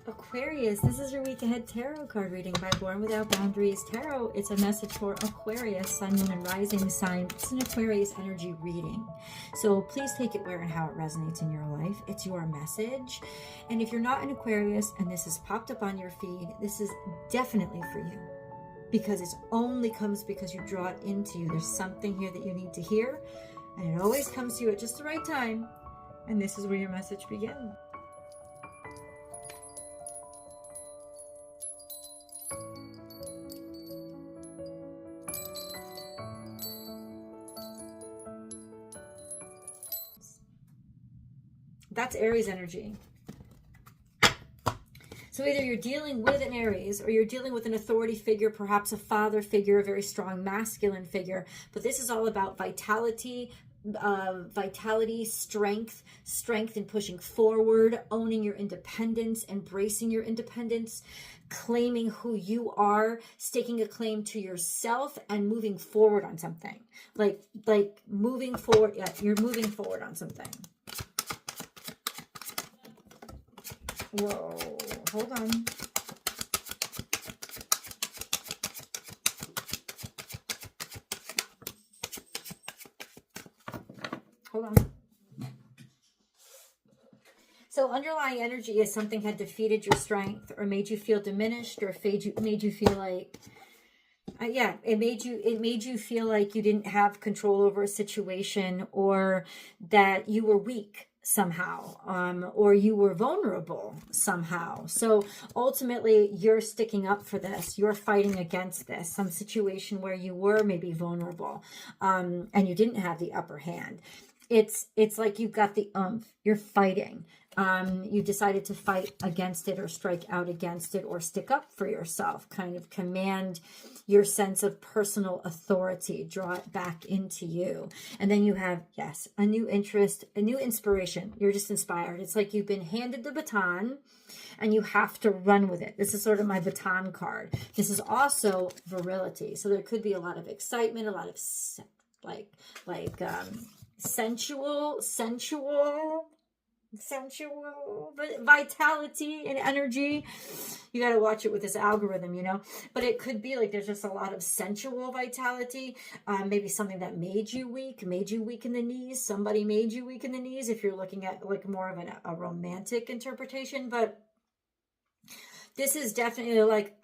Aquarius, this is your week ahead tarot card reading by Born Without Boundaries Tarot. It's a message for Aquarius, Sun, Moon, and Rising sign. It's an Aquarius energy reading. So please take it where and how it resonates in your life. It's your message. And if you're not an Aquarius and this has popped up on your feed, this is definitely for you. Because it only comes because you draw it into you. There's something here that you need to hear. And it always comes to you at just the right time. And this is where your message begins. That's Aries energy. So either you're dealing with an Aries or you're dealing with an authority figure, perhaps a father figure, a very strong masculine figure. But this is all about vitality, strength in pushing forward, owning your independence, embracing your independence, claiming who you are, staking a claim to yourself, and moving forward on something. Like moving forward. Yeah, you're moving forward on something. Whoa, hold on. Hold on. So underlying energy is something had defeated your strength or made you feel diminished or made you feel like, it made you feel like you didn't have control over a situation, or that you were weak somehow, or you were vulnerable somehow. So ultimately you're sticking up for this, you're fighting against this, some situation where you were maybe vulnerable, and you didn't have the upper hand. It's like you've got the you're fighting. You decided to fight against it or strike out against it or stick up for yourself, kind of command your sense of personal authority, draw it back into you. And then you have, yes, a new interest, a new inspiration. You're just inspired. It's like you've been handed the baton and you have to run with it. This is sort of my baton card. This is also virility. So there could be a lot of excitement, a lot of sensual vitality and energy. You got to watch it with this algorithm, but it could be like there's just a lot of sensual vitality. Maybe something that made you weak in the knees. Somebody made you weak in the knees if you're looking at like more of a romantic interpretation. But this is definitely like,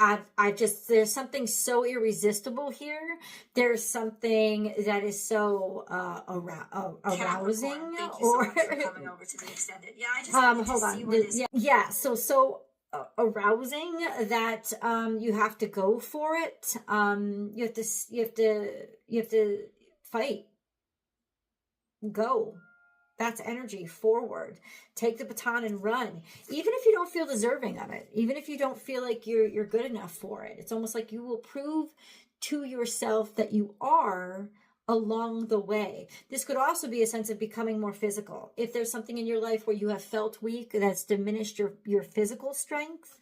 there's something so irresistible here. There's something that is so arousing. Thank you so much for coming over to the extended. Yeah, I just wanted to see where this... So arousing that you have to go for it. You have to fight. Go. That's energy forward. Take the baton and run. Even if you don't feel deserving of it, even if you don't feel like you're good enough for it, it's almost like you will prove to yourself that you are along the way. This could also be a sense of becoming more physical. If there's something in your life where you have felt weak, that's diminished your physical strength,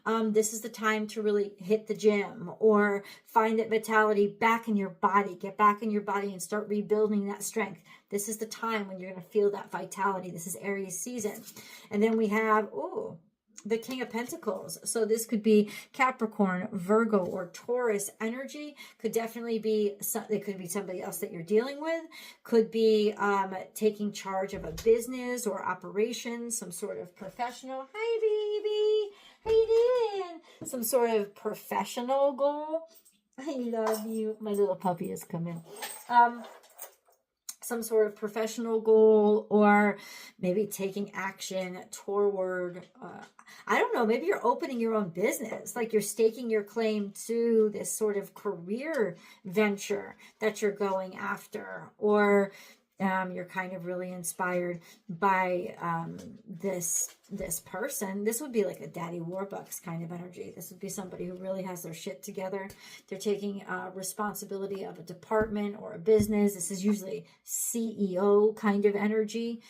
this is the time to really hit the gym or find that vitality back in your body. Get back in your body and start rebuilding that strength. This is the time when you're going to feel that vitality. This is Aries season. And then we have, the King of Pentacles. So this could be Capricorn, Virgo, or Taurus energy. Could definitely be, it could be somebody else that you're dealing with. Could be taking charge of a business or operations, some sort of professional. Hi, baby. How you doing? Some sort of professional goal. I love you. My little puppy is coming. Some sort of professional goal, or maybe taking action toward, I don't know, maybe you're opening your own business, like you're staking your claim to this sort of career venture that you're going after, or you're kind of really inspired by this person. This would be like a Daddy Warbucks kind of energy. This would be somebody who really has their shit together. They're taking responsibility of a department or a business. This is usually CEO kind of energy.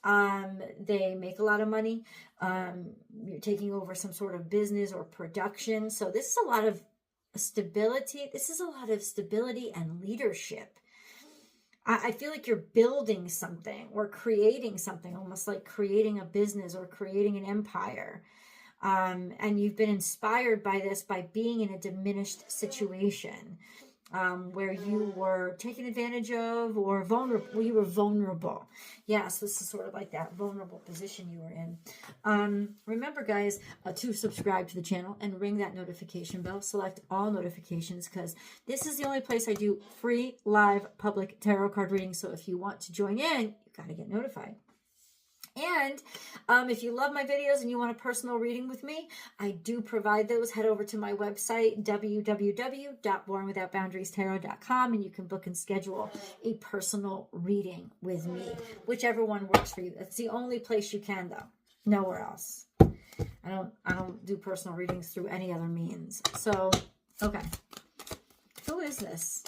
They make a lot of money. You're taking over some sort of business or production. So this is a lot of stability. This is a lot of stability and leadership. I feel like you're building something or creating something, almost like creating a business or creating an empire. And you've been inspired by this by being in a diminished situation where you were taken advantage of or vulnerable. Well, you were vulnerable. Yes, this is sort of like that vulnerable position you were in. Remember, guys, to subscribe to the channel and ring that notification bell. Select all notifications because this is the only place I do free live public tarot card readings. So if you want to join in, you got to get notified. And if you love my videos and you want a personal reading with me, I do provide those. Head over to my website, www.bornwithoutboundariestarot.com, and you can book and schedule a personal reading with me, whichever one works for you. That's the only place you can, though. Nowhere else. I don't do personal readings through any other means. So, okay. Who is this?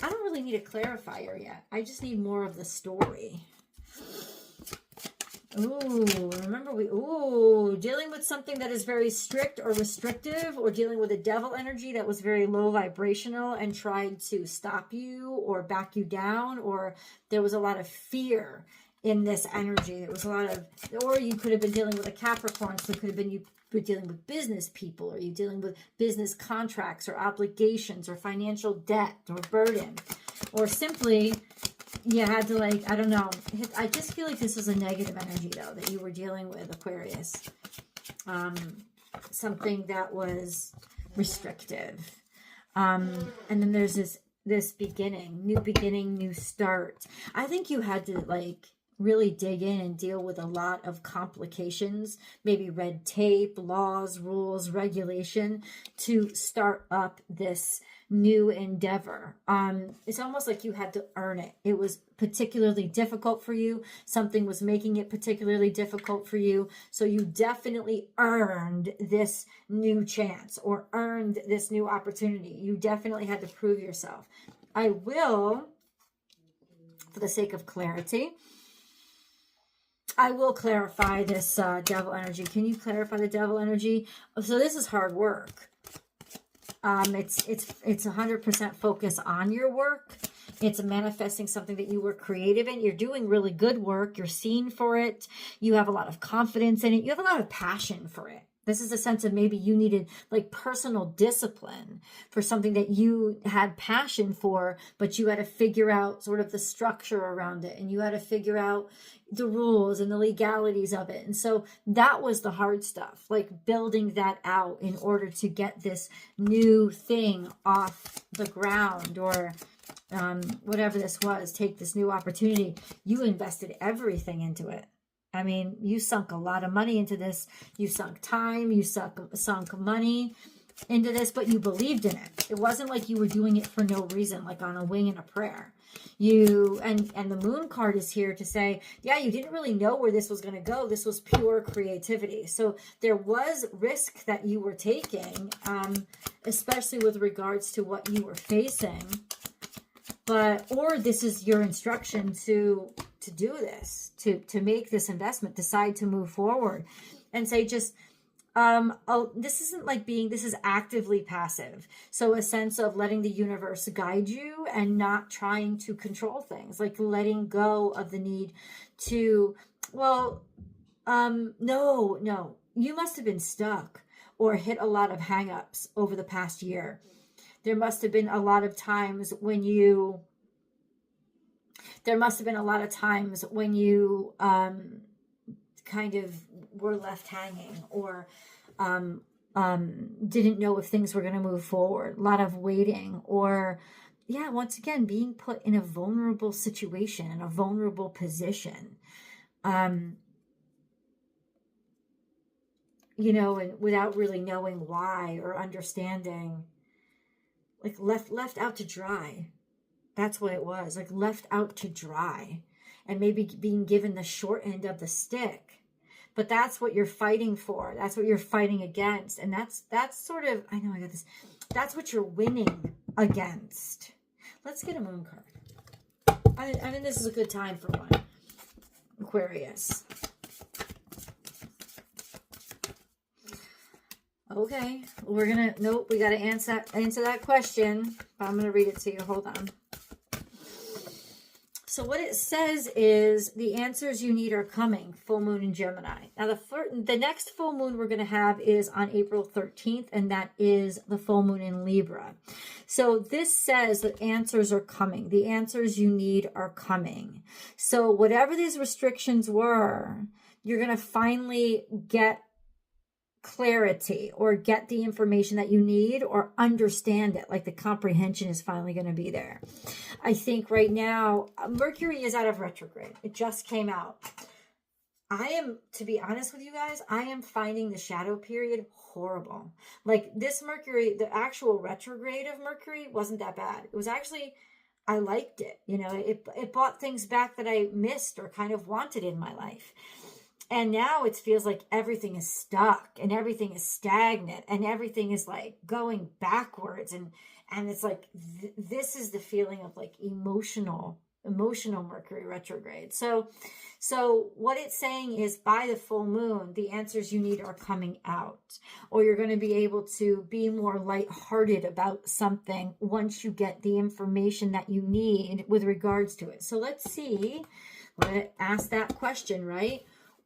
I don't really need a clarifier yet. I just need more of the story. Ooh, remember dealing with something that is very strict or restrictive, or dealing with a devil energy that was very low vibrational and tried to stop you or back you down, or there was a lot of fear in this energy. There was a lot of, or you could have been dealing with a Capricorn, so it could have been you were dealing with business people, or you dealing with business contracts or obligations or financial debt or burden, or simply you had to, like, I don't know. I just feel like this is a negative energy, though, that you were dealing with, Aquarius. Something that was restrictive. And then there's this beginning, new start. I think you had to, like, really dig in and deal with a lot of complications, maybe red tape, laws, rules, regulation, to start up this new endeavor. It's almost like you had to earn it. It was particularly difficult for you. Something was making it particularly difficult for you. So you definitely earned this new chance or earned this new opportunity. You definitely had to prove yourself. I will, for the sake of clarity, I will clarify this devil energy. Can you clarify the devil energy? So this is hard work. It's 100% focus on your work. It's manifesting something that you were creative in. You're doing really good work. You're seen for it. You have a lot of confidence in it. You have a lot of passion for it. This is a sense of maybe you needed, like, personal discipline for something that you had passion for, but you had to figure out sort of the structure around it, and you had to figure out the rules and the legalities of it. And so that was the hard stuff, like building that out in order to get this new thing off the ground, or whatever this was, take this new opportunity. You invested everything into it. I mean, you sunk a lot of money into this. You sunk time, you sunk money into this, but you believed in it. It wasn't like you were doing it for no reason, like on a wing and a prayer. And the moon card is here to say, yeah, you didn't really know where this was going to go. This was pure creativity. So there was risk that you were taking, especially with regards to what you were facing. Or this is your instruction to do this, to make this investment, decide to move forward, and say, just, this isn't like this is actively passive. So a sense of letting the universe guide you and not trying to control things, like letting go of the need to, no, you must have been stuck or hit a lot of hangups over the past year. There must have been a lot of times when you kind of were left hanging, or didn't know if things were going to move forward. A lot of waiting, or, yeah, once again, being put in a vulnerable situation, in a vulnerable position. And without really knowing why or understanding, like left out to dry. That's what it was, like left out to dry, and maybe being given the short end of the stick. But that's what you're fighting for. That's what you're fighting against. And that's sort of, I know I got this. That's what you're winning against. Let's get a moon card. I mean, this is a good time for one. Aquarius. Okay, we got to answer that question. But I'm going to read it to you. Hold on. So what it says is the answers you need are coming. Full moon in Gemini. Now the next full moon we're going to have is on April 13th, and that is the full moon in Libra. So this says that answers are coming. The answers you need are coming. So whatever these restrictions were, you're going to finally get clarity or get the information that you need or understand it. Like the comprehension is finally going to be there. I think right now, Mercury is out of retrograde. It just came out. To be honest with you guys, I am finding the shadow period horrible. Like this Mercury, the actual retrograde of Mercury wasn't that bad. It was actually, I liked it. You know, it brought things back that I missed or kind of wanted in my life. And now it feels like everything is stuck and everything is stagnant and everything is like going backwards. And it's like, this is the feeling of like emotional Mercury retrograde. So what it's saying is by the full moon, the answers you need are coming out, or you're going to be able to be more lighthearted about something once you get the information that you need with regards to it. So let's see, we're going to ask that question, right?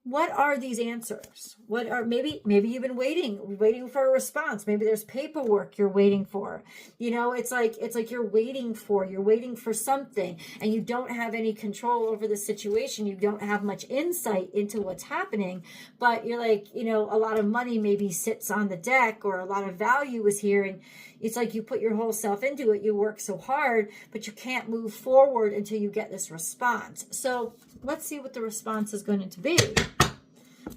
What are these answers? What are, maybe you've been waiting for a response. Maybe there's paperwork you're waiting for. You know, it's like you're waiting for something and you don't have any control over the situation. You don't have much insight into what's happening, but you're like, you know, a lot of money maybe sits on the deck or a lot of value is here. And it's like you put your whole self into it. You work so hard, but you can't move forward until you get this response. So let's see what the response is going to be.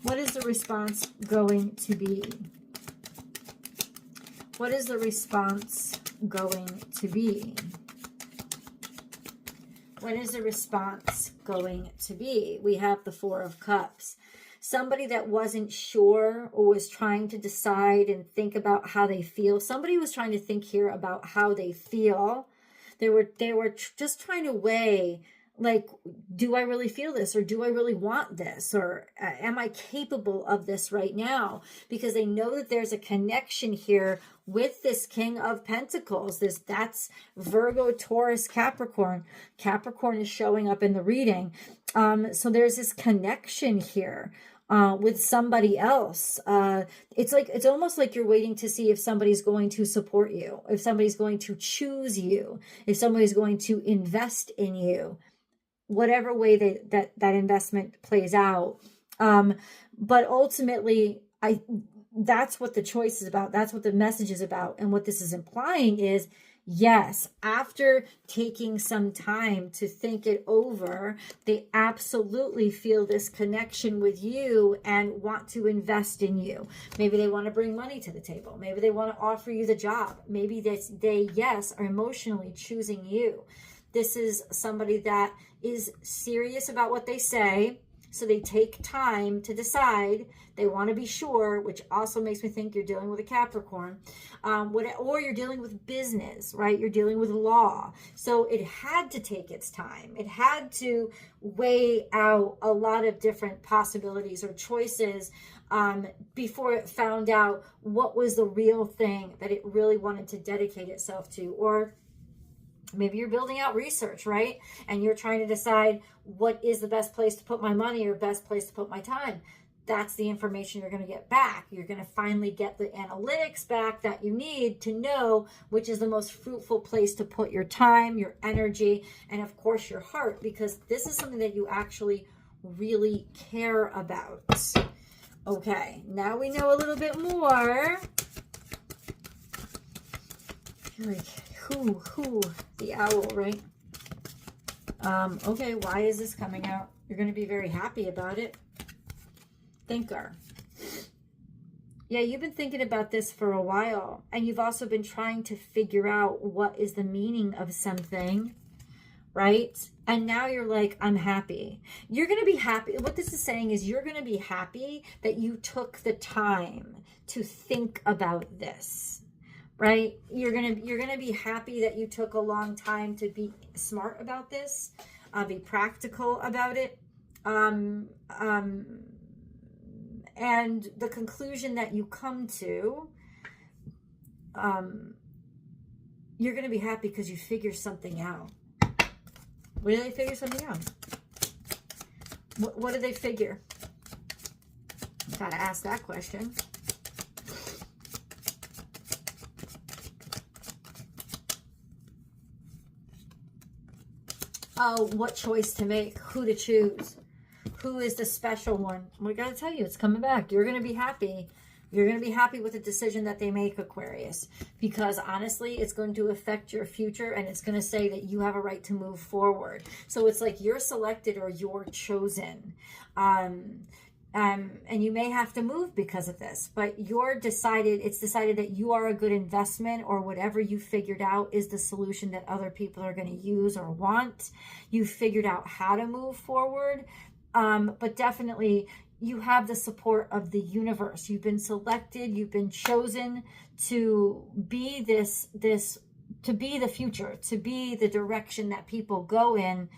What is the response going to be? What is the response going to be? What is the response going to be? We have the Four of Cups. Somebody that wasn't sure or was trying to decide and think about how they feel. Somebody was trying to think here about how they feel. They were just trying to weigh, like, do I really feel this, or do I really want this, or am I capable of this right now? Because they know that there's a connection here with this King of Pentacles. That's Virgo, Taurus, Capricorn. Capricorn is showing up in the reading. So there's this connection here with somebody else. It's almost like you're waiting to see if somebody's going to support you, if somebody's going to choose you, if somebody's going to invest in you. Whatever way that investment plays out. But ultimately, that's what the choice is about. That's what the message is about. And what this is implying is, yes, after taking some time to think it over, they absolutely feel this connection with you and want to invest in you. Maybe they want to bring money to the table. Maybe they want to offer you the job. Maybe they are emotionally choosing you. This is somebody that is serious about what they say, so they take time to decide. They want to be sure, which also makes me think you're dealing with a Capricorn, or you're dealing with business, right? You're dealing with law. So it had to take its time. It had to weigh out a lot of different possibilities or choices before it found out what was the real thing that it really wanted to dedicate itself to. Or maybe you're building out research, right? And you're trying to decide what is the best place to put my money or best place to put my time. That's the information you're going to get back. You're going to finally get the analytics back that you need to know which is the most fruitful place to put your time, your energy, and of course your heart, because this is something that you actually really care about. Okay, now we know a little bit more. Like, who, the owl, right? Okay, why is this coming out? You're going to be very happy about it. Thinker. Yeah, you've been thinking about this for a while, and you've also been trying to figure out what is the meaning of something, right? And now you're like, I'm happy. You're going to be happy. What this is saying is you're going to be happy that you took the time to think about this. Right? You're gonna be happy that you took a long time to be smart about this, be practical about it, and the conclusion that you come to, you're gonna be happy because you figure something out. Where do they figure something out? What do they figure? Gotta ask that question. Oh, what choice to make, who to choose, who is the special one. We gotta tell you, it's coming back. You're gonna be happy. You're going to be happy with the decision that they make, Aquarius, because honestly, it's going to affect your future, and it's going to say that you have a right to move forward. So it's like you're selected or you're chosen. And you may have to move because of this, but it's decided that you are a good investment, or whatever you figured out is the solution that other people are going to use or want. You figured out how to move forward. But definitely you have the support of the universe. You've been selected, you've been chosen to be to be the future, to be the direction that people go in.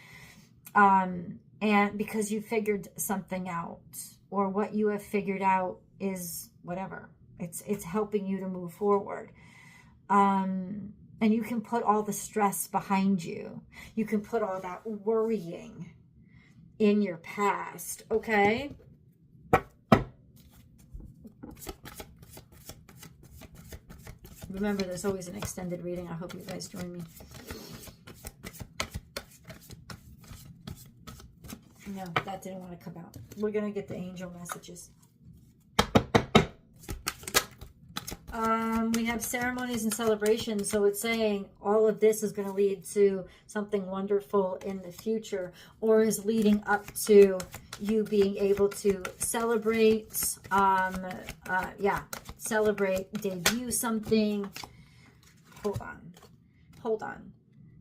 And because you figured something out, or what you have figured out is whatever. It's helping you to move forward. And you can put all the stress behind you. You can put all that worrying in your past, okay? Remember, there's always an extended reading. I hope you guys join me. No, that didn't want to come out. We're going to get the angel messages. We have ceremonies and celebrations. So it's saying all of this is going to lead to something wonderful in the future, or is leading up to you being able to celebrate, celebrate, debut something. Hold on.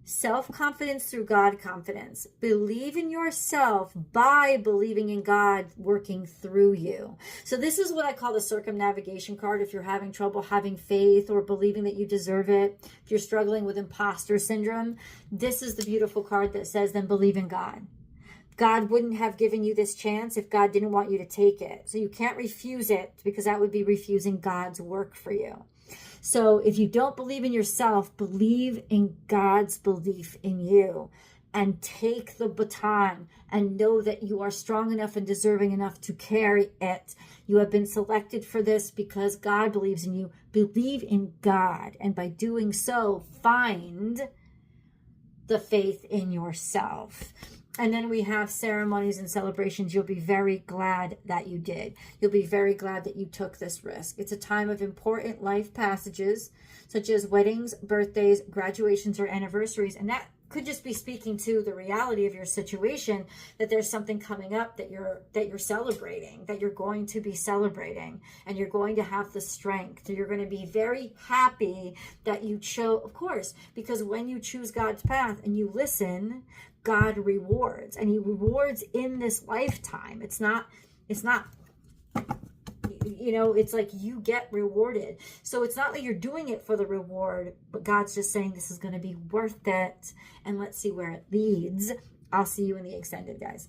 Self-confidence through God confidence. Believe in yourself by believing in God working through you. So this is what I call the circumnavigation card. If you're having trouble having faith or believing that you deserve it, if you're struggling with imposter syndrome, this is the beautiful card that says, then believe in God. God wouldn't have given you this chance if God didn't want you to take it. So you can't refuse it, because that would be refusing God's work for you. So if you don't believe in yourself, believe in God's belief in you, and take the baton and know that you are strong enough and deserving enough to carry it. You have been selected for this because God believes in you. Believe in God, and by doing so, find the faith in yourself. And then we have ceremonies and celebrations. You'll be very glad that you did. You'll be very glad that you took this risk. It's a time of important life passages, such as weddings, birthdays, graduations, or anniversaries. And that could just be speaking to the reality of your situation, that there's something coming up that you're celebrating, that you're going to be celebrating, and you're going to have the strength. You're going to be very happy that you chose, of course, because when you choose God's path and you listen, God rewards, and he rewards in this lifetime. It's not, it's like you get rewarded. So it's not that you're doing it for the reward, but God's just saying this is going to be worth it. And let's see where it leads. I'll see you in the extended, guys.